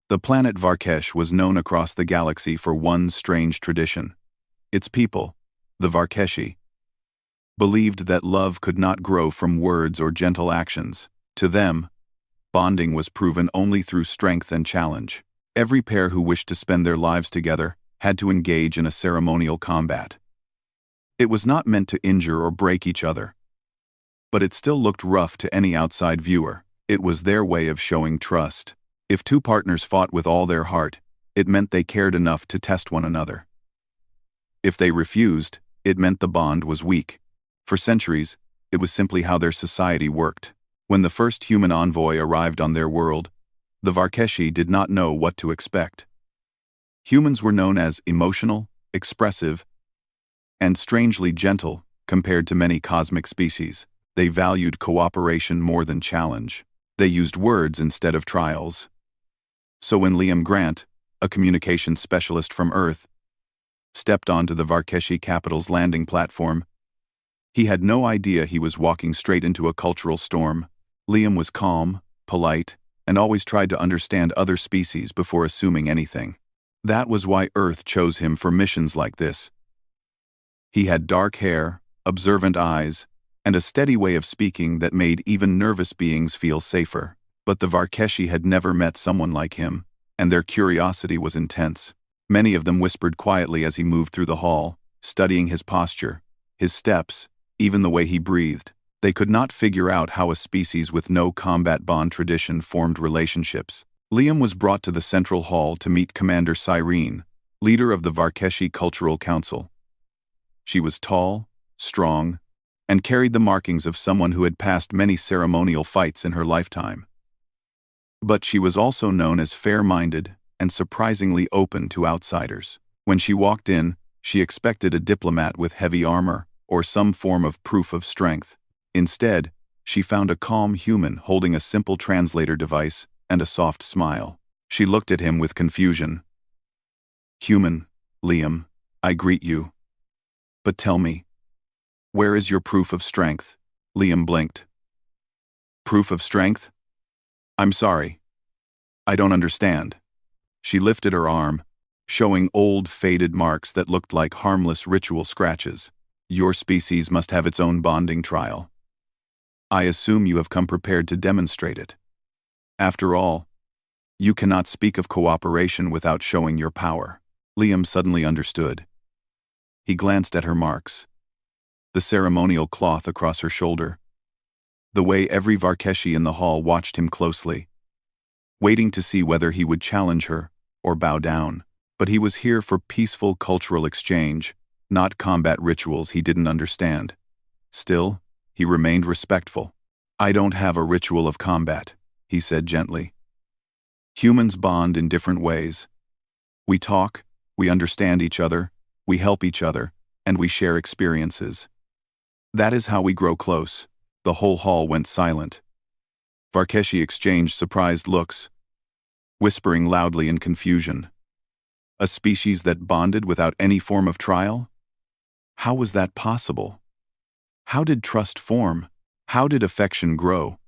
The planet Varkesh was known across the galaxy for one strange tradition. Its people, the Varkeshi, believed that love could not grow from words or gentle actions. To them, bonding was proven only through strength and challenge. Every pair who wished to spend their lives together had to engage in a ceremonial combat. It was not meant to injure or break each other, but it still looked rough to any outside viewer. It was their way of showing trust. If two partners fought with all their heart, it meant they cared enough to test one another. If they refused, it meant the bond was weak. For centuries, it was simply how their society worked. When the first human envoy arrived on their world, the Varkeshi did not know what to expect. Humans were known as emotional, expressive, and strangely gentle compared to many cosmic species. They valued cooperation more than challenge. They used words instead of trials. So when Liam Grant, a communications specialist from Earth, stepped onto the Varkeshi capital's landing platform, he had no idea he was walking straight into a cultural storm. Liam was calm, polite, and always tried to understand other species before assuming anything. That was why Earth chose him for missions like this. He had dark hair, observant eyes, and a steady way of speaking that made even nervous beings feel safer. But the Varkeshi had never met someone like him, and their curiosity was intense. Many of them whispered quietly as he moved through the hall, studying his posture, his steps, even the way he breathed. They could not figure out how a species with no combat bond tradition formed relationships. Liam was brought to the central hall to meet Commander Cyrene, leader of the Varkeshi Cultural Council. She was tall, strong, and carried the markings of someone who had passed many ceremonial fights in her lifetime. But she was also known as fair-minded and surprisingly open to outsiders. When she walked in, she expected a diplomat with heavy armor or some form of proof of strength. Instead, she found a calm human holding a simple translator device and a soft smile. She looked at him with confusion. "Human, Liam, I greet you. But tell me, where is your proof of strength?" Liam blinked. "Proof of strength? I'm sorry. I don't understand." She lifted her arm, showing old, faded marks that looked like harmless ritual scratches. "Your species must have its own bonding trial. I assume you have come prepared to demonstrate it. After all, you cannot speak of cooperation without showing your power." Liam suddenly understood. He glanced at her marks. The ceremonial cloth across her shoulder. The way every Varkeshi in the hall watched him closely, waiting to see whether he would challenge her or bow down. But he was here for peaceful cultural exchange, not combat rituals he didn't understand. Still, he remained respectful. "I don't have a ritual of combat," he said gently. "Humans bond in different ways. We talk, we understand each other, we help each other, and we share experiences. That is how we grow close." The whole hall went silent. Varkeshi exchanged surprised looks, whispering loudly in confusion. A species that bonded without any form of trial? How was that possible? How did trust form? How did affection grow?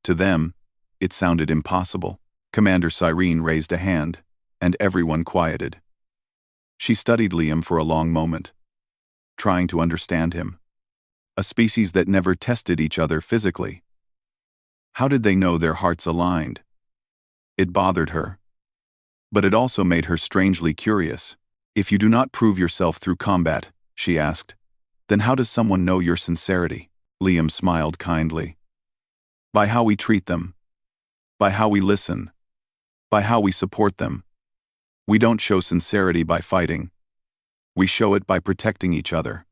To them, it sounded impossible. Commander Cyrene raised a hand, and everyone quieted. She studied Liam for a long moment, trying to understand him. A species that never tested each other physically. How did they know their hearts aligned? It bothered her. But it also made her strangely curious. "If you do not prove yourself through combat," she asked, "then how does someone know your sincerity?" Liam smiled kindly. "By how we treat them. By how we listen. By how we support them. We don't show sincerity by fighting. We show it by protecting each other."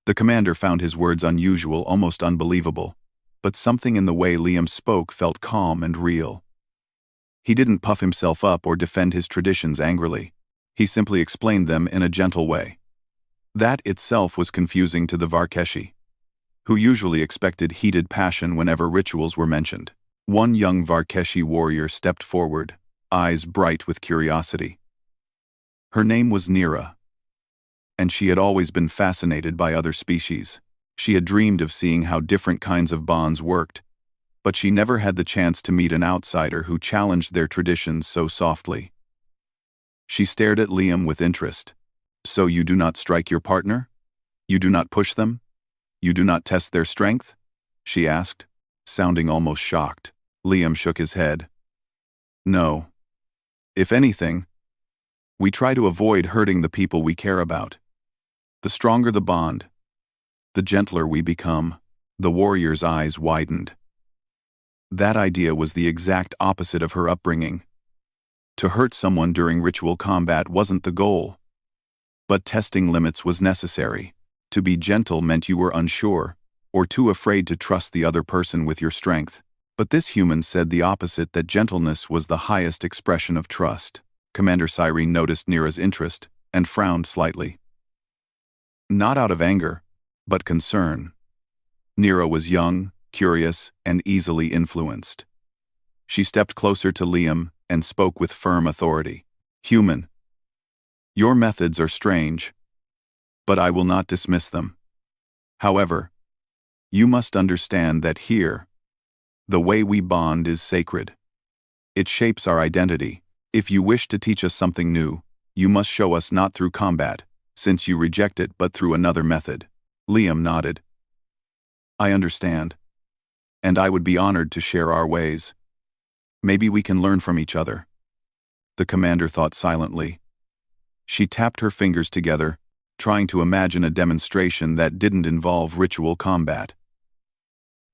The commander found his words unusual, almost unbelievable, but something in the way Liam spoke felt calm and real. He didn't puff himself up or defend his traditions angrily. He simply explained them in a gentle way. That itself was confusing to the Varkeshi, who usually expected heated passion whenever rituals were mentioned. One young Varkeshi warrior stepped forward, eyes bright with curiosity. Her name was Nira, and she had always been fascinated by other species. She had dreamed of seeing how different kinds of bonds worked, but she never had the chance to meet an outsider who challenged their traditions so softly. She stared at Liam with interest. "So you do not strike your partner? You do not push them? You do not test their strength?" she asked, sounding almost shocked. Liam shook his head. "No. If anything, we try to avoid hurting the people we care about. The stronger the bond, the gentler we become." The warrior's eyes widened. That idea was the exact opposite of her upbringing. To hurt someone during ritual combat wasn't the goal. But testing limits was necessary. To be gentle meant you were unsure, or too afraid to trust the other person with your strength. But this human said the opposite, that gentleness was the highest expression of trust. Commander Cyrene noticed Nira's interest and frowned slightly. Not out of anger, but concern. Nira was young, curious, and easily influenced. She stepped closer to Liam and spoke with firm authority. "Human, your methods are strange, but I will not dismiss them. However, you must understand that here, the way we bond is sacred. It shapes our identity. If you wish to teach us something new, you must show us not through combat, since you reject it, but through another method." Liam nodded. "I understand, and I would be honored to share our ways. Maybe we can learn from each other." The commander thought silently. She tapped her fingers together, trying to imagine a demonstration that didn't involve ritual combat.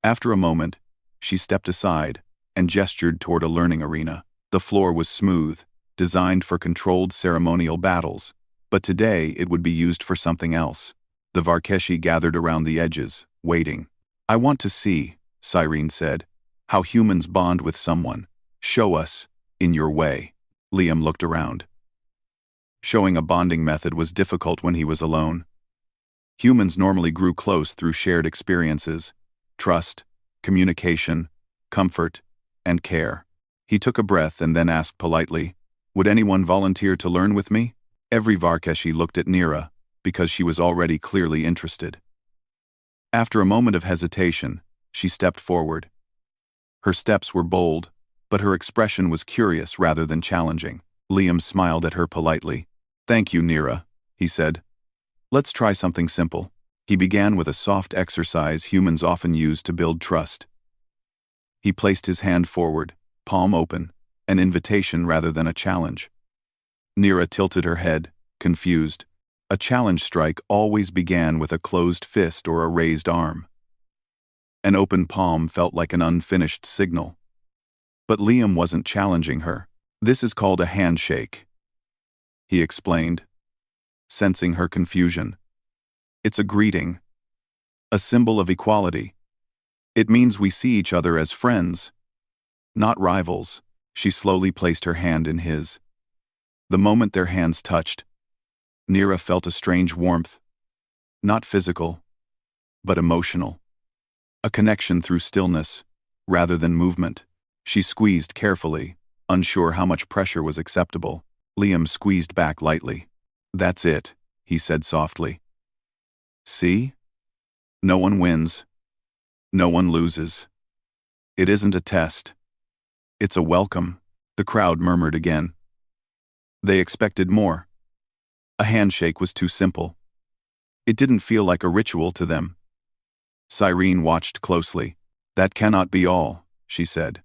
After a moment, she stepped aside and gestured toward a learning arena. The floor was smooth, designed for controlled ceremonial battles, but today it would be used for something else. The Varkeshi gathered around the edges, waiting. "I want to see," Cyrene said, "how humans bond with someone. Show us, in your way." Liam looked around. Showing a bonding method was difficult when he was alone. Humans normally grew close through shared experiences, trust, communication, comfort, and care. He took a breath and then asked politely, "Would anyone volunteer to learn with me?" Every Varkeshi looked at Nira, because she was already clearly interested. After a moment of hesitation, she stepped forward. Her steps were bold, but her expression was curious rather than challenging. Liam smiled at her politely. "Thank you, Nira," he said. "Let's try something simple." He began with a soft exercise humans often use to build trust. He placed his hand forward, palm open, an invitation rather than a challenge. Nira tilted her head, confused. A challenge strike always began with a closed fist or a raised arm. An open palm felt like an unfinished signal. But Liam wasn't challenging her. "This is called a handshake," he explained, sensing her confusion. "It's a greeting, a symbol of equality. It means we see each other as friends, not rivals." She slowly placed her hand in his. The moment their hands touched, Nira felt a strange warmth, not physical, but emotional. A connection through stillness, rather than movement. She squeezed carefully, unsure how much pressure was acceptable. Liam squeezed back lightly. "That's it," he said softly. "See? No one wins. No one loses. It isn't a test. It's a welcome." The crowd murmured again. They expected more. A handshake was too simple. It didn't feel like a ritual to them. Cyrene watched closely. "That cannot be all," she said.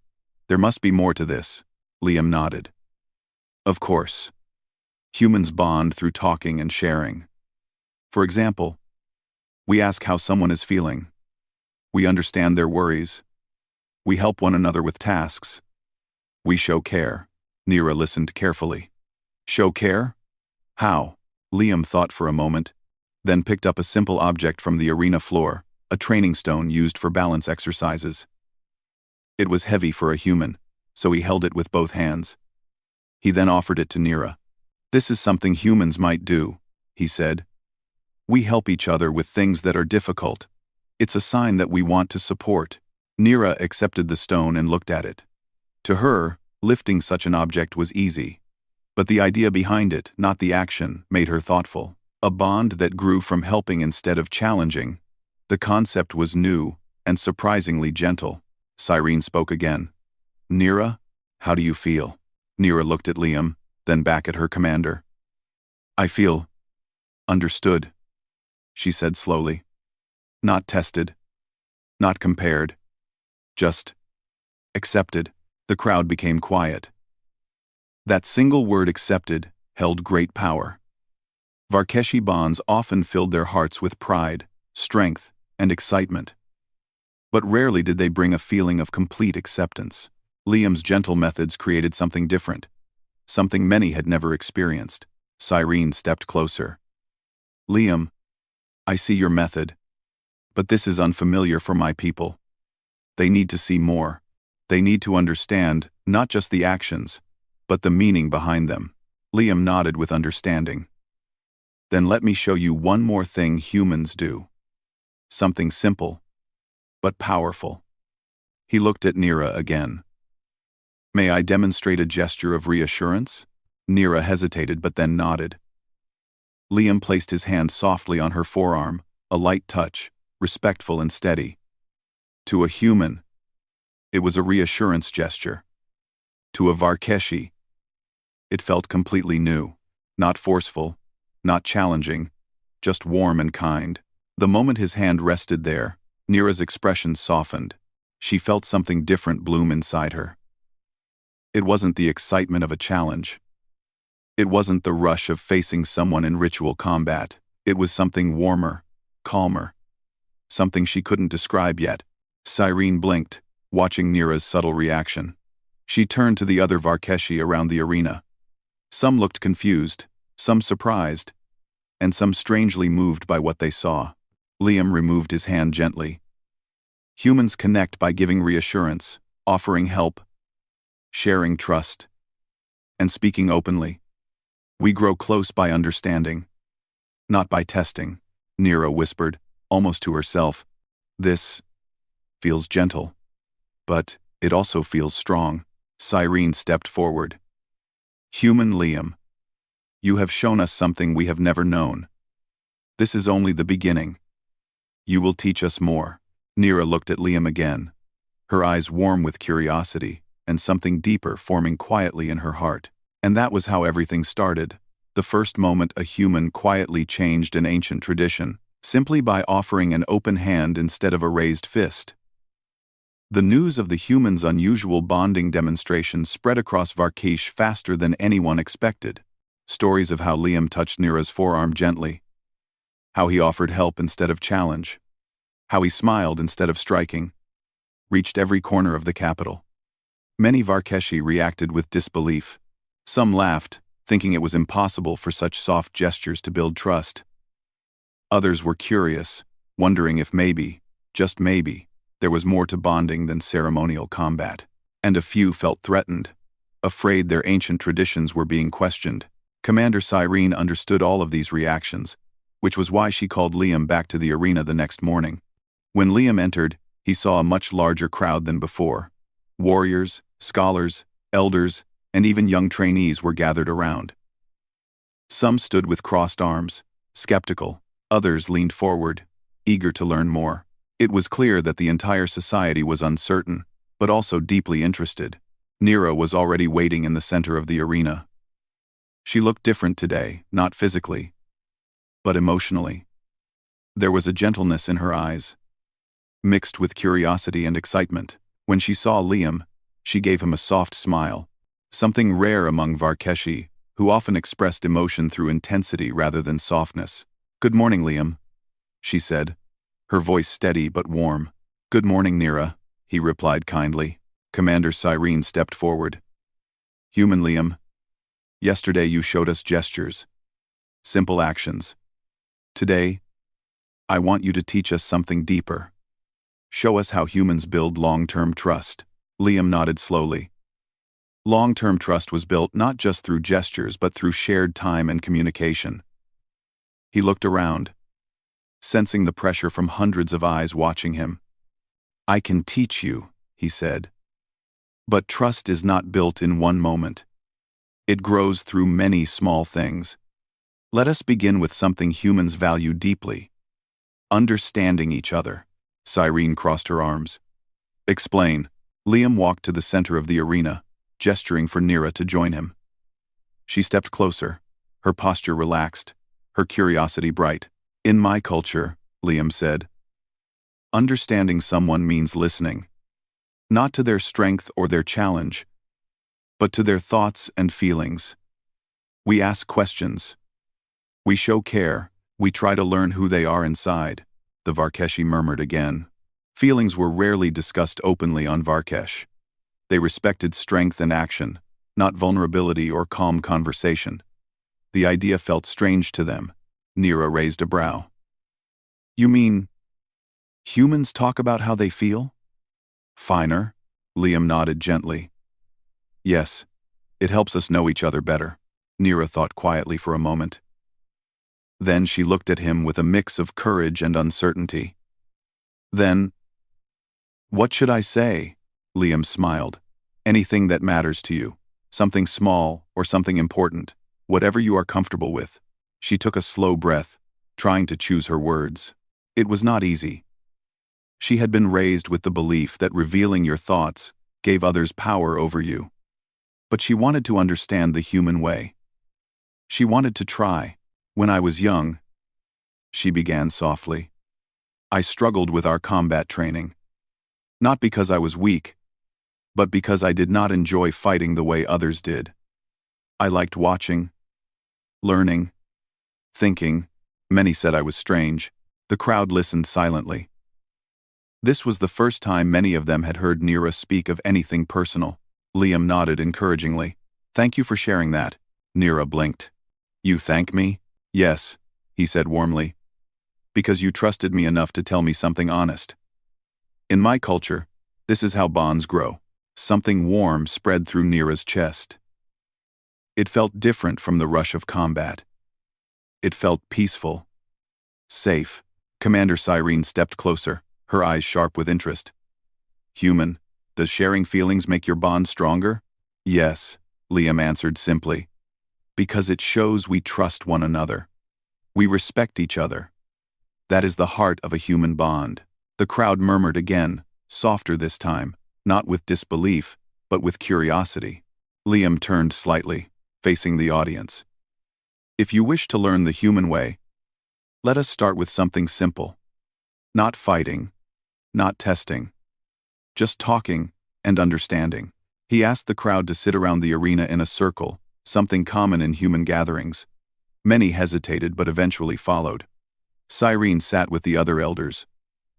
"There must be more to this." Liam nodded. "Of course. Humans bond through talking and sharing. For example, we ask how someone is feeling. We understand their worries. We help one another with tasks. We show care." Nira listened carefully. "Show care? How?" Liam thought for a moment, then picked up a simple object from the arena floor, a training stone used for balance exercises. It was heavy for a human, so he held it with both hands. He then offered it to Nira. "This is something humans might do," he said. "We help each other with things that are difficult. It's a sign that we want to support." Nira accepted the stone and looked at it. To her, lifting such an object was easy. But the idea behind it, not the action, made her thoughtful. A bond that grew from helping instead of challenging. The concept was new and surprisingly gentle. Cyrene spoke again. Nera, how do you feel? Nera looked at Liam, then back at her commander. I feel understood, she said slowly. Not tested. Not compared. Just accepted. The crowd became quiet. That single word accepted held great power. Varkeshi bonds often filled their hearts with pride, strength, and excitement. But rarely did they bring a feeling of complete acceptance. Liam's gentle methods created something different, something many had never experienced. Cyrene stepped closer. Liam, I see your method, but this is unfamiliar for my people. They need to see more. They need to understand not just the actions, but the meaning behind them. Liam nodded with understanding. Then let me show you one more thing humans do. Something simple, but powerful. He looked at Nera again. May I demonstrate a gesture of reassurance? Nera hesitated but then nodded. Liam placed his hand softly on her forearm, a light touch, respectful and steady. To a human, it was a reassurance gesture. To a Varkeshi, it felt completely new, not forceful, not challenging, just warm and kind. The moment his hand rested there, Nera's expression softened. She felt something different bloom inside her. It wasn't the excitement of a challenge. It wasn't the rush of facing someone in ritual combat. It was something warmer, calmer. Something she couldn't describe yet. Cyrene blinked, watching Nera's subtle reaction. She turned to the other Varkeshi around the arena. Some looked confused, some surprised, and some strangely moved by what they saw. Liam removed his hand gently. Humans connect by giving reassurance, offering help, sharing trust, and speaking openly. We grow close by understanding, not by testing, Nera whispered, almost to herself. This feels gentle, but it also feels strong. Cyrene stepped forward. Human Liam, you have shown us something we have never known. This is only the beginning. You will teach us more. Nera looked at Liam again, her eyes warm with curiosity and something deeper forming quietly in her heart. And that was how everything started. The first moment a human quietly changed an ancient tradition, simply by offering an open hand instead of a raised fist. The news of the humans' unusual bonding demonstration spread across Varkesh faster than anyone expected. Stories of how Liam touched Nera's forearm gently, how he offered help instead of challenge, how he smiled instead of striking, reached every corner of the capital. Many Varkeshi reacted with disbelief. Some laughed, thinking it was impossible for such soft gestures to build trust. Others were curious, wondering if maybe, just maybe, there was more to bonding than ceremonial combat. And a few felt threatened, afraid their ancient traditions were being questioned. Commander Cyrene understood all of these reactions, which was why she called Liam back to the arena the next morning. When Liam entered, he saw a much larger crowd than before. Warriors, scholars, elders, and even young trainees were gathered around. Some stood with crossed arms, skeptical. Others leaned forward, eager to learn more. It was clear that the entire society was uncertain, but also deeply interested. Nera was already waiting in the center of the arena. She looked different today, not physically, but emotionally. There was a gentleness in her eyes, mixed with curiosity and excitement. When she saw Liam, she gave him a soft smile, something rare among Varkeshi, who often expressed emotion through intensity rather than softness. Good morning, Liam, she said, her voice steady but warm. Good morning, Nera, he replied kindly. Commander Cyrene stepped forward. Human Liam, yesterday you showed us gestures, simple actions. Today, I want you to teach us something deeper. Show us how humans build long-term trust. Liam nodded slowly. Long-term trust was built not just through gestures but through shared time and communication. He looked around, sensing the pressure from hundreds of eyes watching him. I can teach you, he said. But trust is not built in one moment. It grows through many small things. Let us begin with something humans value deeply: understanding each other. Cyrene crossed her arms. Explain, Liam walked to the center of the arena, gesturing for Nira to join him. She stepped closer, her posture relaxed, her curiosity bright. In my culture, Liam said, understanding someone means listening. Not to their strength or their challenge, but to their thoughts and feelings. We ask questions. We show care. We try to learn who they are inside, the Varkeshi murmured again. Feelings were rarely discussed openly on Varkesh. They respected strength and action, not vulnerability or calm conversation. The idea felt strange to them. Nira raised a brow. You mean, humans talk about how they feel? Finer, Liam nodded gently. Yes, it helps us know each other better, Nira thought quietly for a moment. Then she looked at him with a mix of courage and uncertainty. Then, what should I say? Liam smiled. Anything that matters to you. Something small or something important. Whatever you are comfortable with. She took a slow breath, trying to choose her words. It was not easy. She had been raised with the belief that revealing your thoughts gave others power over you. But she wanted to understand the human way. She wanted to try. When I was young, she began softly, I struggled with our combat training. Not because I was weak, but because I did not enjoy fighting the way others did. I liked watching, learning, thinking. Many said I was strange. The crowd listened silently. This was the first time many of them had heard Nira speak of anything personal. Liam nodded encouragingly. Thank you for sharing that. Nira blinked. You thank me? Yes, he said warmly. Because you trusted me enough to tell me something honest. In my culture, this is how bonds grow. Something warm spread through Nira's chest. It felt different from the rush of combat. It felt peaceful. Safe. Commander Cyrene stepped closer, her eyes sharp with interest. Human, does sharing feelings make your bond stronger? Yes, Liam answered simply. Because it shows we trust one another. We respect each other. That is the heart of a human bond. The crowd murmured again, softer this time, not with disbelief, but with curiosity. Liam turned slightly, facing the audience. If you wish to learn the human way, let us start with something simple. Not fighting, not testing. Just talking and understanding. He asked the crowd to sit around the arena in a circle, something common in human gatherings. Many hesitated but eventually followed. Cyrene sat with the other elders.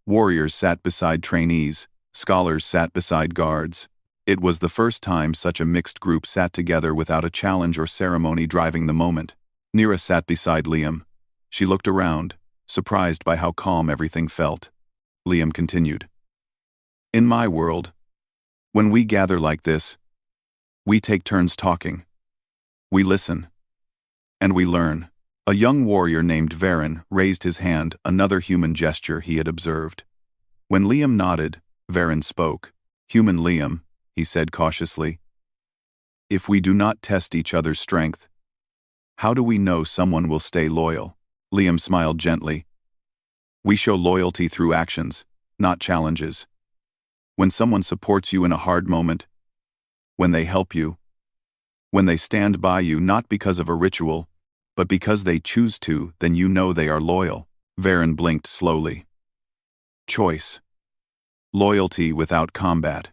Warriors sat beside trainees. Scholars sat beside guards. It was the first time such a mixed group sat together without a challenge or ceremony driving the moment. Nira sat beside Liam. She looked around, surprised by how calm everything felt. Liam continued. In my world, when we gather like this, we take turns talking. We listen. And we learn. A young warrior named Varen raised his hand, another human gesture he had observed. When Liam nodded, Varen spoke. Human Liam, he said cautiously. If we do not test each other's strength, how do we know someone will stay loyal? Liam smiled gently. We show loyalty through actions, not challenges. When someone supports you in a hard moment, when they help you, when they stand by you not because of a ritual, but because they choose to, then you know they are loyal. Varen blinked slowly. Choice. Loyalty without combat.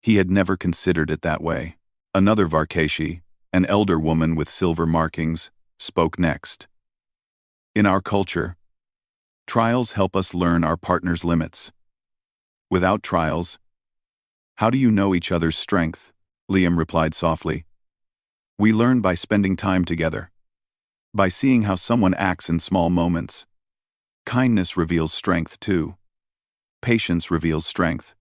He had never considered it that way. Another Varkeshi, an elder woman with silver markings, spoke next. In our culture, trials help us learn our partner's limits. Without trials, how do you know each other's strength? Liam replied softly. We learn by spending time together. By seeing how someone acts in small moments. Kindness reveals strength too. Patience reveals strength.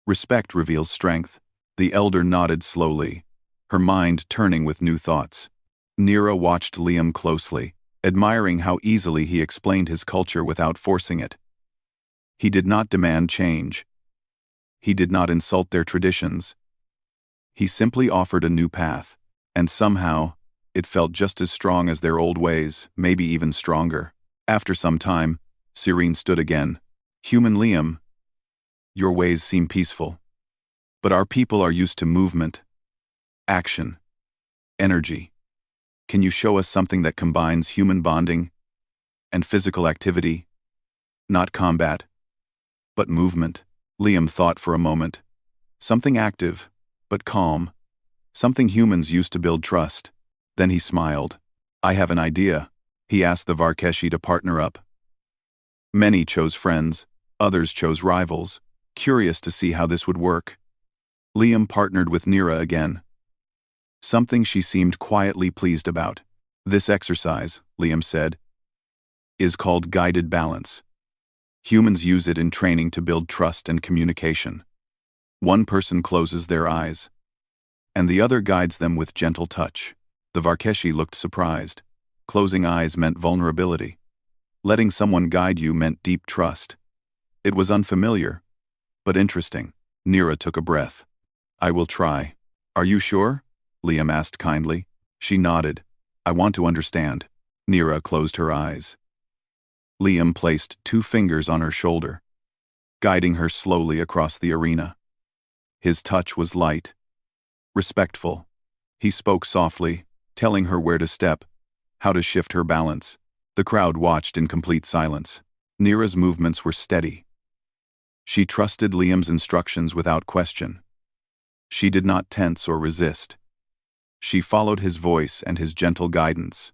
Respect reveals strength. The elder nodded slowly, her mind turning with new thoughts. Nira watched Liam closely, admiring how easily he explained his culture without forcing it. He did not demand change. He did not insult their traditions. He simply offered a new path, and somehow, it felt just as strong as their old ways, maybe even stronger. After some time, Cyrene stood again. Human Liam, your ways seem peaceful. But our people are used to movement, action, energy. Can you show us something that combines human bonding and physical activity? Not combat, but movement. Liam thought for a moment. Something active, but calm. Something humans use to build trust. Then he smiled. I have an idea. He asked the Varkeshi to partner up. Many chose friends, others chose rivals, curious to see how this would work. Liam partnered with Nira again. Something she seemed quietly pleased about. This exercise, Liam said, is called guided balance. Humans use it in training to build trust and communication. One person closes their eyes, and the other guides them with gentle touch. The Varkeshi looked surprised. Closing eyes meant vulnerability. Letting someone guide you meant deep trust. It was unfamiliar, but interesting. Nira took a breath. I will try. Are you sure? Liam asked kindly. She nodded. I want to understand. Nira closed her eyes. Liam placed 2 fingers on her shoulder, guiding her slowly across the arena. His touch was light, respectful. He spoke softly, telling her where to step, how to shift her balance. The crowd watched in complete silence. Nira's movements were steady. She trusted Liam's instructions without question. She did not tense or resist. She followed his voice and his gentle guidance.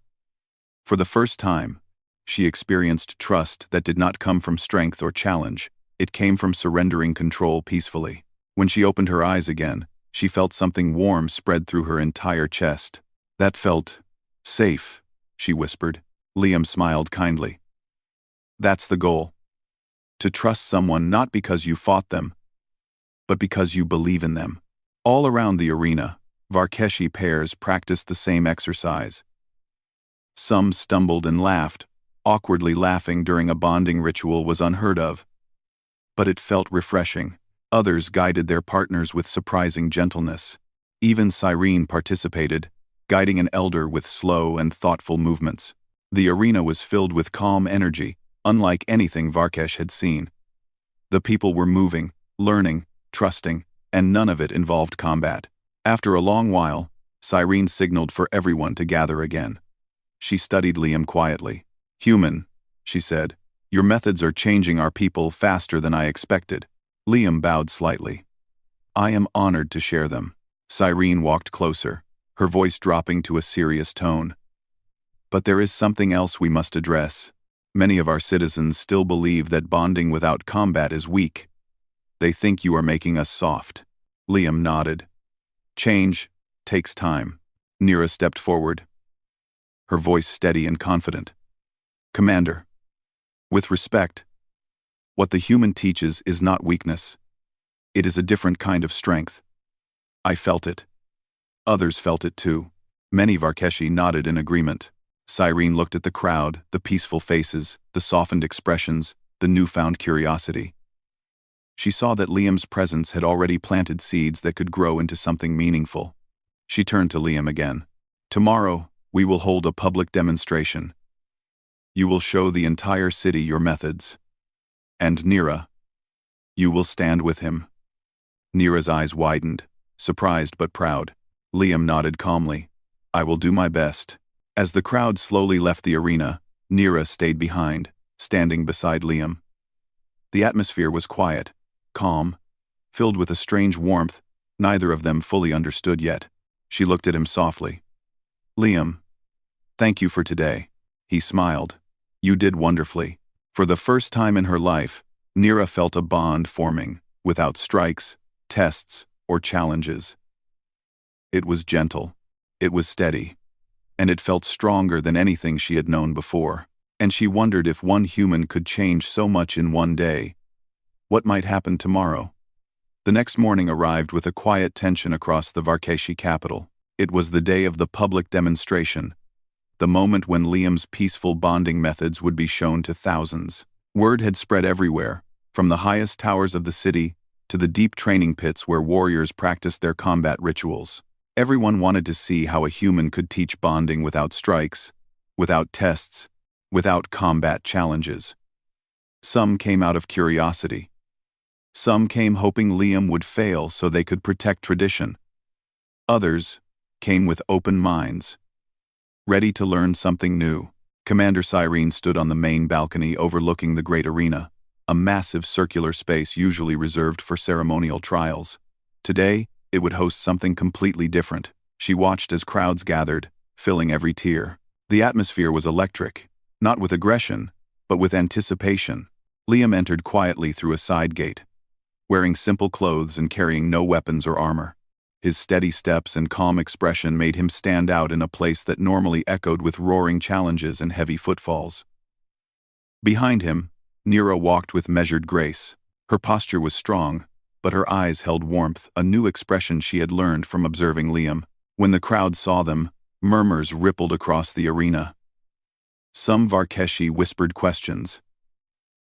For the first time, she experienced trust that did not come from strength or challenge. It came from surrendering control peacefully. When she opened her eyes again, she felt something warm spread through her entire chest. That felt safe, she whispered. Liam smiled kindly. That's the goal. To trust someone not because you fought them, but because you believe in them. All around the arena, Varkeshi pairs practiced the same exercise. Some stumbled and laughed. Awkwardly laughing during a bonding ritual was unheard of. But it felt refreshing. Others guided their partners with surprising gentleness. Even Cyrene participated, guiding an elder with slow and thoughtful movements. The arena was filled with calm energy, unlike anything Varkesh had seen. The people were moving, learning, trusting, and none of it involved combat. After a long while, Cyrene signaled for everyone to gather again. She studied Liam quietly. Human, she said, your methods are changing our people faster than I expected. Liam bowed slightly. I am honored to share them. Cyrene walked closer, her voice dropping to a serious tone. But there is something else we must address. Many of our citizens still believe that bonding without combat is weak. They think you are making us soft. Liam nodded. Change takes time. Nira stepped forward, her voice steady and confident. Commander, with respect, what the human teaches is not weakness. It is a different kind of strength. I felt it. Others felt it too. Many Varkeshi nodded in agreement. Cyrene looked at the crowd, the peaceful faces, the softened expressions, the newfound curiosity. She saw that Liam's presence had already planted seeds that could grow into something meaningful. She turned to Liam again. Tomorrow, we will hold a public demonstration. You will show the entire city your methods. And Nira, you will stand with him. Nira's eyes widened, surprised but proud. Liam nodded calmly. I will do my best. As the crowd slowly left the arena, Nira stayed behind, standing beside Liam. The atmosphere was quiet, calm, filled with a strange warmth neither of them fully understood yet. She looked at him softly. Liam, thank you for today. He smiled. You did wonderfully. For the first time in her life, Nira felt a bond forming, without strikes, tests, or challenges. It was gentle. It was steady. And it felt stronger than anything she had known before. And she wondered if one human could change so much in one day. What might happen tomorrow? The next morning arrived with a quiet tension across the Varkeshi capital. It was the day of the public demonstration, the moment when Liam's peaceful bonding methods would be shown to thousands. Word had spread everywhere, from the highest towers of the city to the deep training pits where warriors practiced their combat rituals. Everyone wanted to see how a human could teach bonding without strikes, without tests, without combat challenges. Some came out of curiosity. Some came hoping Liam would fail so they could protect tradition. Others came with open minds, ready to learn something new. Commander Cyrene stood on the main balcony overlooking the great arena, a massive circular space usually reserved for ceremonial trials. Today, it would host something completely different. She watched as crowds gathered, filling every tier. The atmosphere was electric, not with aggression, but with anticipation. Liam entered quietly through a side gate, wearing simple clothes and carrying no weapons or armor. His steady steps and calm expression made him stand out in a place that normally echoed with roaring challenges and heavy footfalls. Behind him, Nira walked with measured grace. Her posture was strong, but her eyes held warmth, a new expression she had learned from observing Liam. When the crowd saw them, murmurs rippled across the arena. Some Varkeshi whispered questions.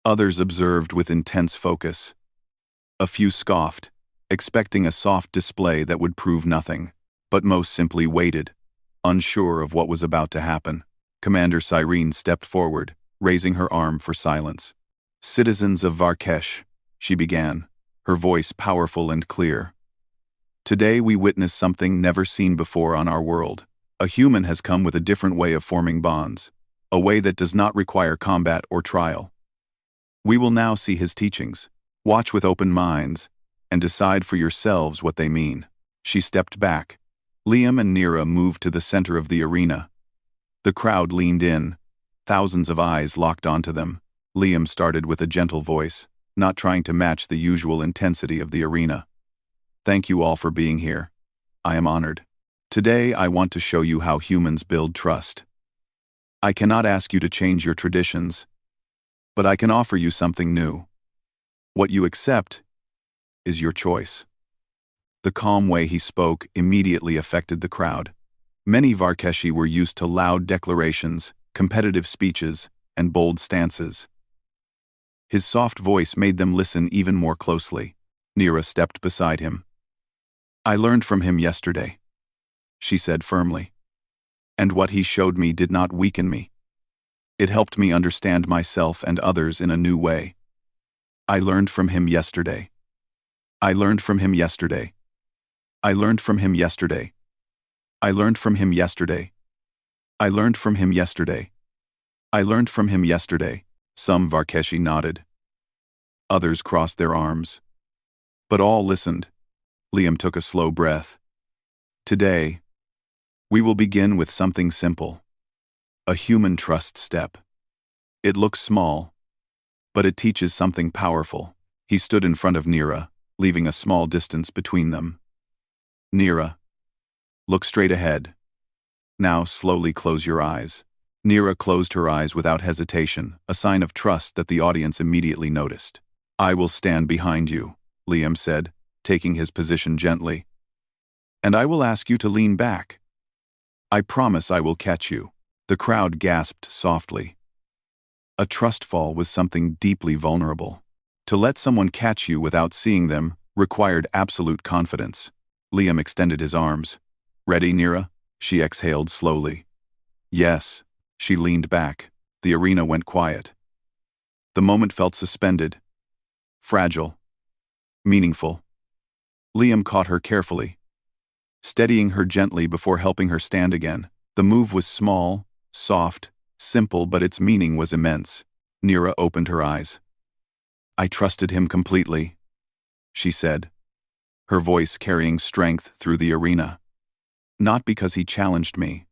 Others observed with intense focus. A few scoffed, expecting a soft display that would prove nothing, but most simply waited, unsure of what was about to happen. Commander Cyrene stepped forward, raising her arm for silence. "Citizens of Varkesh," she began, her voice powerful and clear. "Today we witness something never seen before on our world. A human has come with a different way of forming bonds, a way that does not require combat or trial. We will now see his teachings, watch with open minds, and decide for yourselves what they mean." She stepped back. Liam and Nira moved to the center of the arena. The crowd leaned in, thousands of eyes locked onto them. Liam started with a gentle voice, not trying to match the usual intensity of the arena. "Thank you all for being here. I am honored. Today I want to show you how humans build trust. I cannot ask you to change your traditions, but I can offer you something new. What you accept is your choice." The calm way he spoke immediately affected the crowd. Many Varkeshi were used to loud declarations, competitive speeches, and bold stances. His soft voice made them listen even more closely. Nira stepped beside him. "I learned from him yesterday," she said firmly. "And what he showed me did not weaken me. It helped me understand myself and others in a new way. I learned from him yesterday. I learned from him yesterday. I learned from him yesterday. I learned from him yesterday. I learned from him yesterday. I learned from him yesterday." Some Varkeshi nodded. Others crossed their arms. But all listened. Liam took a slow breath. "Today, we will begin with something simple. A human trust step. It looks small, but it teaches something powerful." He stood in front of Nira, leaving a small distance between them. "Nira, look straight ahead. Now slowly close your eyes." Nira closed her eyes without hesitation, a sign of trust that the audience immediately noticed. "I will stand behind you," Liam said, taking his position gently. "And I will ask you to lean back. I promise I will catch you." The crowd gasped softly. A trust fall was something deeply vulnerable. To let someone catch you without seeing them required absolute confidence. Liam extended his arms. "Ready, Nira?" She exhaled slowly. "Yes." She leaned back. The arena went quiet. The moment felt suspended, fragile, meaningful. Liam caught her carefully, steadying her gently before helping her stand again. The move was small, soft, simple, but its meaning was immense. Nira opened her eyes. "I trusted him completely," she said, her voice carrying strength through the arena. "Not because he challenged me,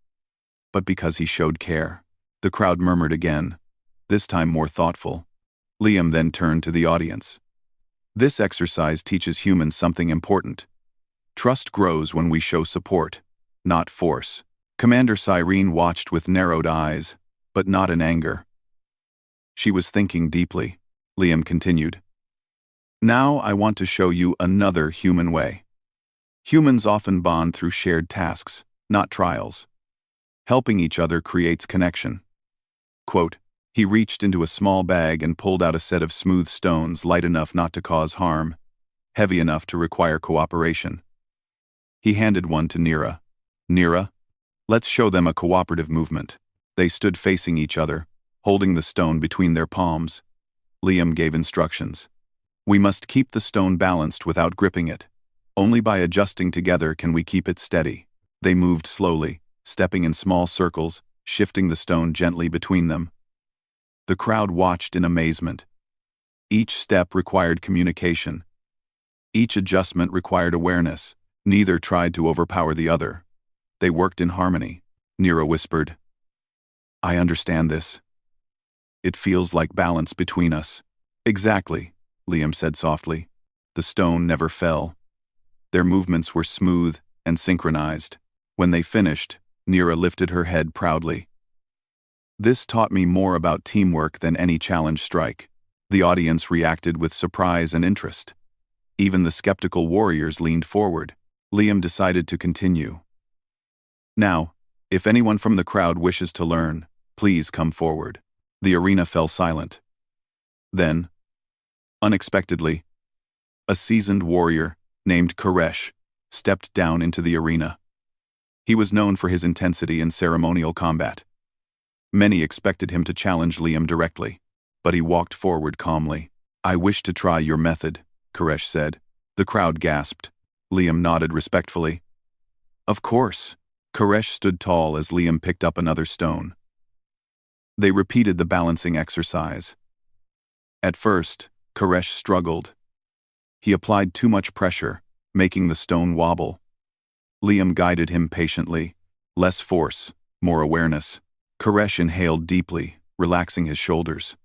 but because he showed care." The crowd murmured again, this time more thoughtful. Liam then turned to the audience. "This exercise teaches humans something important. Trust grows when we show support, not force." Commander Cyrene watched with narrowed eyes, but not in anger. She was thinking deeply. Liam continued. "Now I want to show you another human way. Humans often bond through shared tasks, not trials. Helping each other creates connection." Quote, he reached into a small bag and pulled out a set of smooth stones light enough not to cause harm, heavy enough to require cooperation. He handed one to Nira. "Nira, let's show them a cooperative movement." They stood facing each other, holding the stone between their palms. Liam gave instructions. We must keep the stone balanced without gripping it. Only by adjusting together can we keep it steady. They moved slowly, stepping in small circles, shifting the stone gently between them. The crowd watched in amazement. Each step required communication. Each adjustment required awareness. Neither tried to overpower the other. They worked in harmony. Nera whispered, "I understand this. It feels like balance between us." "Exactly," Liam said softly. The stone never fell. Their movements were smooth and synchronized. When they finished, Nera lifted her head proudly. "This taught me more about teamwork than any challenge strike." The audience reacted with surprise and interest. Even the skeptical warriors leaned forward. Liam decided to continue. "Now, if anyone from the crowd wishes to learn, please come forward." The arena fell silent. Then, unexpectedly, a seasoned warrior named Koresh stepped down into the arena. He was known for his intensity in ceremonial combat. Many expected him to challenge Liam directly, but he walked forward calmly. "I wish to try your method," Koresh said. The crowd gasped. Liam nodded respectfully. "Of course." Koresh stood tall as Liam picked up another stone. They repeated the balancing exercise. At first, Koresh struggled. He applied too much pressure, making the stone wobble. Liam guided him patiently. Less force, more awareness. Koresh inhaled deeply, relaxing his shoulders.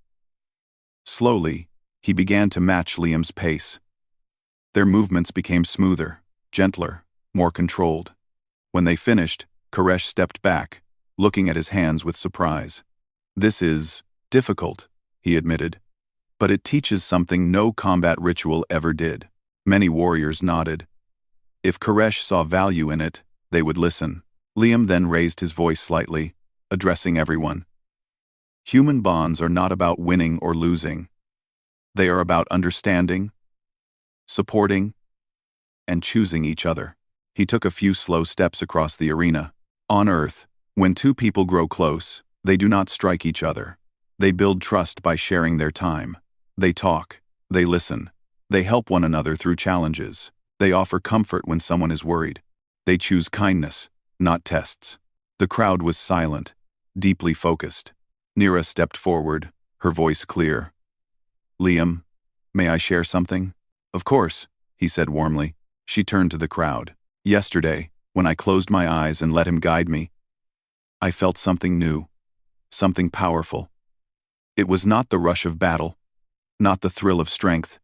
Slowly, he began to match Liam's pace. Their movements became smoother, gentler, more controlled. When they finished, Koresh stepped back, looking at his hands with surprise. "This is difficult," he admitted, "but it teaches something no combat ritual ever did." Many warriors nodded. If Koresh saw value in it, they would listen. Liam then raised his voice slightly, addressing everyone. "Human bonds are not about winning or losing. They are about understanding, supporting, and choosing each other." He took a few slow steps across the arena. On Earth, when two people grow close, they do not strike each other. They build trust by sharing their time. They talk. They listen. They help one another through challenges. They offer comfort when someone is worried. They choose kindness, not tests. The crowd was silent, deeply focused. Nera stepped forward, her voice clear. "Liam, may I share something?" "Of course," he said warmly. She turned to the crowd. "Yesterday, when I closed my eyes and let him guide me, I felt something new, something powerful. It was not the rush of battle, not the thrill of strength.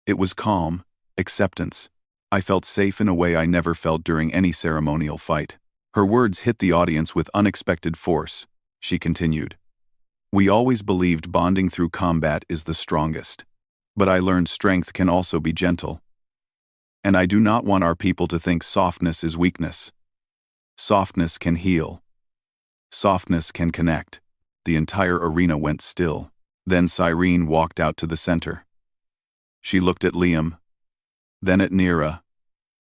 It was calm, acceptance. I felt safe in a way I never felt during any ceremonial fight." Her words hit the audience with unexpected force. She continued, "We always believed bonding through combat is the strongest. But I learned strength can also be gentle. And I do not want our people to think softness is weakness. Softness can heal. Softness can connect." The entire arena went still. Then Cyrene walked out to the center. She looked at Liam, then at Nera,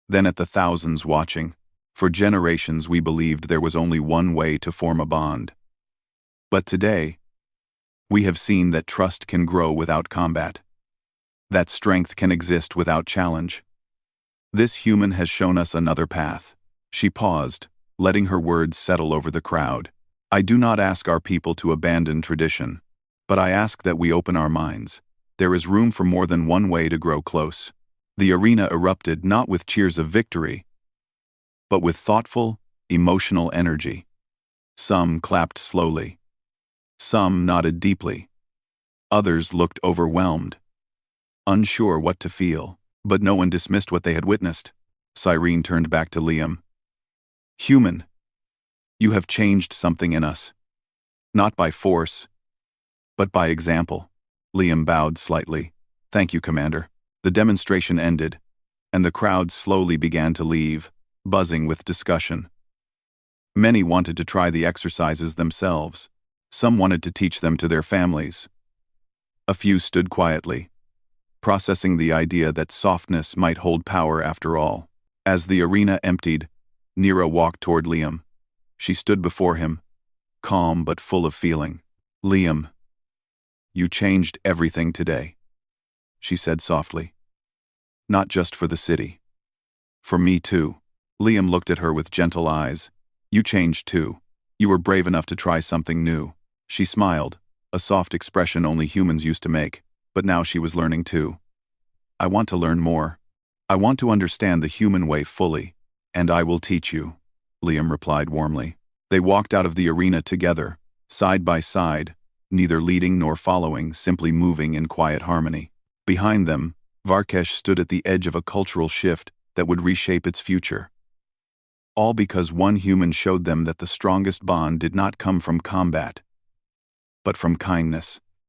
then at the thousands watching. For generations we believed there was only one way to form a bond. But today, we have seen that trust can grow without combat. That strength can exist without challenge. This human has shown us another path. She paused, letting her words settle over the crowd. "I do not ask our people to abandon tradition, but I ask that we open our minds. There is room for more than one way to grow close." The arena erupted not with cheers of victory, but with thoughtful, emotional energy. Some clapped slowly. Some nodded deeply. Others looked overwhelmed, unsure what to feel, but no one dismissed what they had witnessed. Cyrene turned back to Liam. "Human, you have changed something in us. Not by force, but by example." Liam bowed slightly. "Thank you, Commander." The demonstration ended, and the crowd slowly began to leave, buzzing with discussion. Many wanted to try the exercises themselves. Some wanted to teach them to their families. A few stood quietly, processing the idea that softness might hold power after all. As the arena emptied, Nera walked toward Liam. She stood before him, calm but full of feeling. "Liam, you changed everything today." she said softly. Not just for the city. For me too. Liam looked at her with gentle eyes. You changed too. You were brave enough to try something new. She smiled, a soft expression only humans used to make, but now she was learning too. I want to learn more. I want to understand the human way fully, and I will teach you, Liam replied warmly. They walked out of the arena together, side by side, neither leading nor following, simply moving in quiet harmony. Behind them, Varkesh stood at the edge of a cultural shift that would reshape its future. All because one human showed them that the strongest bond did not come from combat, but from kindness.